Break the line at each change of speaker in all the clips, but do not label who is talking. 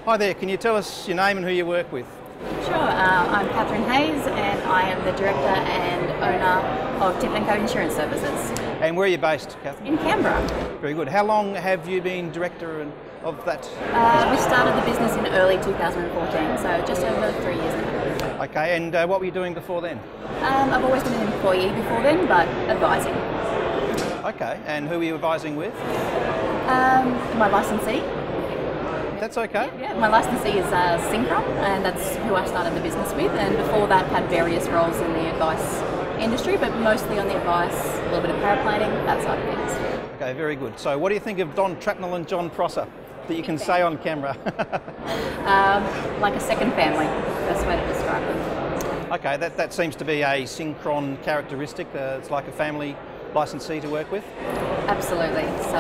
Hi there, can you tell us your name and who you work with?
Sure, I'm Katherine Hayes and I am the Director and Owner of Tip & Co Insurance Services.
And where are you based, Katherine?
In Canberra.
Very good. How long have you been Director of that?
We started the business in early 2014, so just over 3 years now.
Okay, and what were you doing before then?
I've always been an employee before then, but advising.
Okay, and who were you advising with?
My licensee.
That's okay.
Yeah, my licensee is Synchron, and that's who I started the business with. And before that, had various roles in the advice industry, but mostly on the advice, a little bit of paraplaning, that side of things.
Okay, very good. So, what do you think of Don Trapnell and John Prosser that you can say on camera?
Like a second family, best way to describe them.
Okay, that seems to be a Synchron characteristic. It's like a family licensee to work with.
Absolutely. So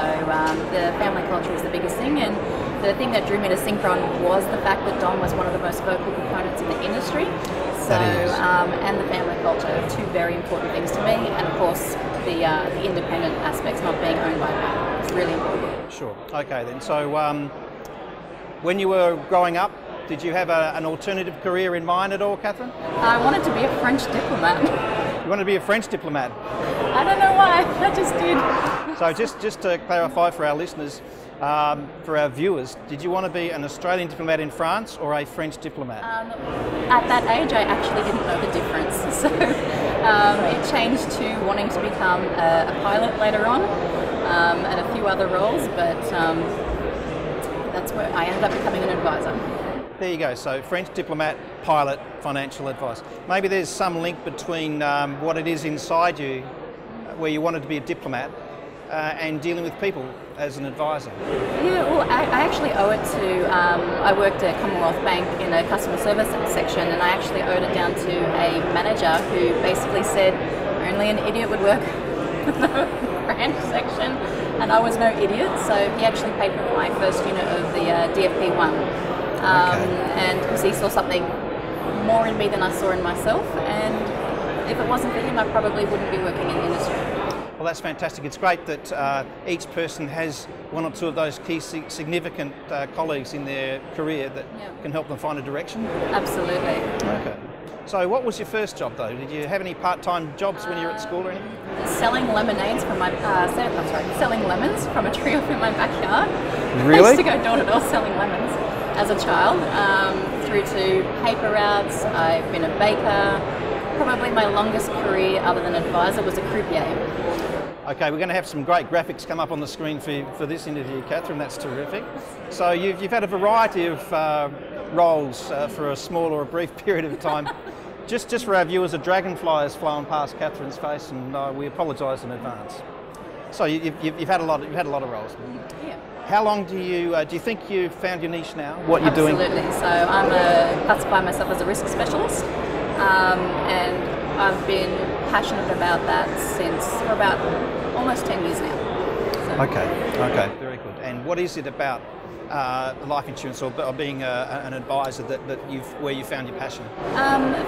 the family culture is the biggest thing, and the thing that drew me to Synchron was the fact that Don was one of the most vocal components in the industry. So and the family culture are two very important things to me, and of course the independent aspects, not being owned by a bank, is really important.
Sure. Okay then. So when you were growing up, did you have an alternative career in mind at all, Katherine?
I wanted to be a French diplomat.
You wanted to be a French diplomat?
I don't know why, I just did.
So just to clarify for our listeners, for our viewers, did you want to be an Australian diplomat in France or a French diplomat?
At that age, I actually didn't know the difference. So it changed to wanting to become a pilot later on, and a few other roles, but that's where I ended up becoming an advisor.
There you go, so French diplomat, pilot, financial advice. Maybe there's some link between what it is inside you, where you wanted to be a diplomat, and dealing with people as an advisor.
Yeah, well, I actually owe it to, I worked at Commonwealth Bank in a customer service section, and I actually owed it down to a manager who basically said only an idiot would work in the branch section, and I was no idiot, so he actually paid for my first unit of the DFP1. And because he saw something more in me than I saw in myself, and if it wasn't for him, I probably wouldn't be working in the industry.
Well, that's fantastic. It's great that each person has one or two of those key significant colleagues in their career that can help them find a direction.
Absolutely.
Okay. So what was your first job though? Did you have any part-time jobs when you were at school or anything?
Selling lemonades from my, selling lemons from a tree off in my backyard.
Really?
I used to go door to door selling lemons as a child, through to paper routes. I've been a baker. Probably my longest career other than advisor was a croupier.
Okay, we're going to have some great graphics come up on the screen for this interview, Katherine. That's terrific. So you've had a variety of roles for a small or a brief period of time. just for our viewers, a dragonfly has flown past Katherine's face, and we apologise in advance. So you've had a lot of roles.
Yeah.
How long do you think you've found your niche now? What you're doing?
Absolutely. So I'm classify myself as a risk specialist, and I've been passionate about that for about almost 10 years now. So.
Okay, very good. And what is it about life insurance or being an advisor where you found your passion?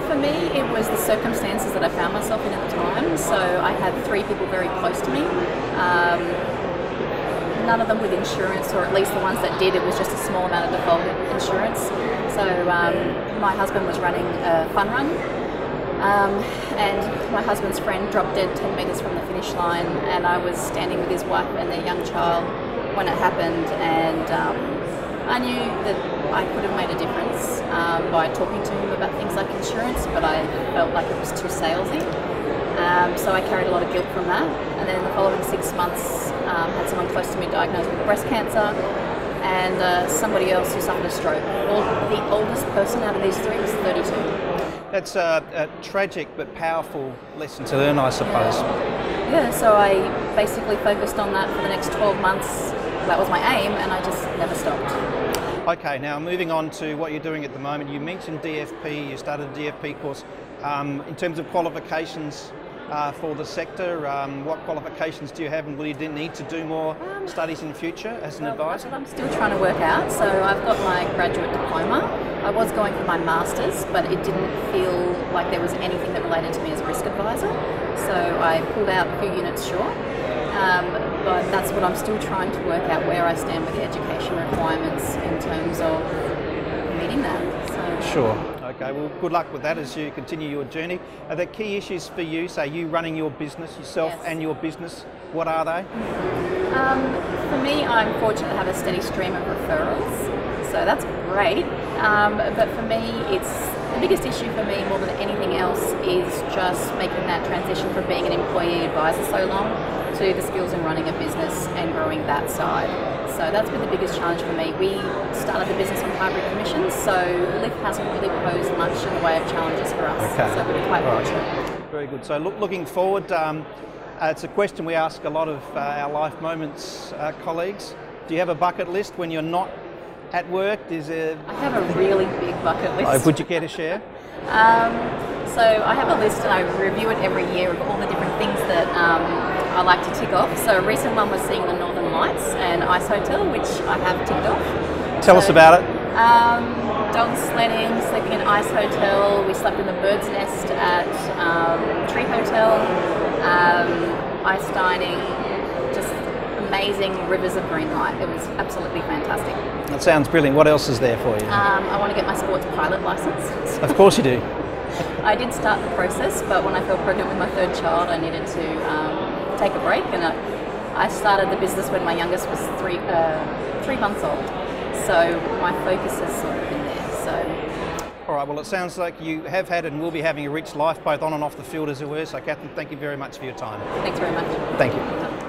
For me, it was the circumstances that I found myself in at the time. So I had 3 people very close to me. None of them with insurance, or at least the ones that did, it was just a small amount of default insurance. So my husband was running a fun run, and my husband's friend dropped dead 10 metres from the finish line, and I was standing with his wife and their young child when it happened, and I knew that I could have made a difference by talking to him about things like insurance, but I felt like it was too salesy. So I carried a lot of guilt from that, and then in the following 6 months had someone close to me diagnosed with breast cancer, and somebody else who suffered a stroke. The oldest person out of these 3 was 32.
That's a tragic but powerful lesson to learn, I suppose.
Yeah, so I basically focused on that for the next 12 months. That was my aim, and I just never stopped.
Okay, now moving on to what you're doing at the moment. You mentioned DFP, you started a DFP course. In terms of qualifications for the sector, what qualifications do you have, and will you need to do more studies in the future as an advisor?
I'm still trying to work out. So I've got my graduate diploma. I was going for my master's, but it didn't feel like there was anything that related to me as a risk advisor. So I pulled out a few units short. But that's what I'm still trying to work out, where I stand with the education requirements in terms of in that. So.
Sure. Okay, well, good luck with that as you continue your journey. Are there key issues for you, say you running your business, yourself
Yes.
and your business? What are they?
For me, I'm fortunate to have a steady stream of referrals, so that's great. But for me, the biggest issue for me more than anything else is just making that transition from being an employee advisor so long to the skills in running a business and growing that side. So that's been the biggest challenge for me. We started the business on hybrid commissions, so Lift hasn't really posed much in the way of challenges for us.
Okay.
So we're quite fortunate.
Very good. So looking forward, it's a question we ask a lot of our Life Moments colleagues. Do you have a bucket list when you're not at work?
I have a really big bucket list.
Would you care to share?
So I have a list and I review it every year of all the different things that I like to tick off. So a recent one was seeing the Northern Lights and Ice Hotel, which I have ticked off.
Tell us about it.
Dog sledding, sleeping in Ice Hotel. We slept in the Bird's Nest at Tree Hotel. Ice dining. Just amazing rivers of green light. It was absolutely fantastic.
That sounds brilliant. What else is there for you?
I want to get my sports pilot license.
Of course you do.
I did start the process, but when I fell pregnant with my third child, I needed to take a break, and I started the business when my youngest was 3 months old. So my focus has sort of been there. So.
All right, well, it sounds like you have had and will be having a rich life, both on and off the field, as it were. So, Katherine, thank you very much for your time.
Thanks very much.
Thank you.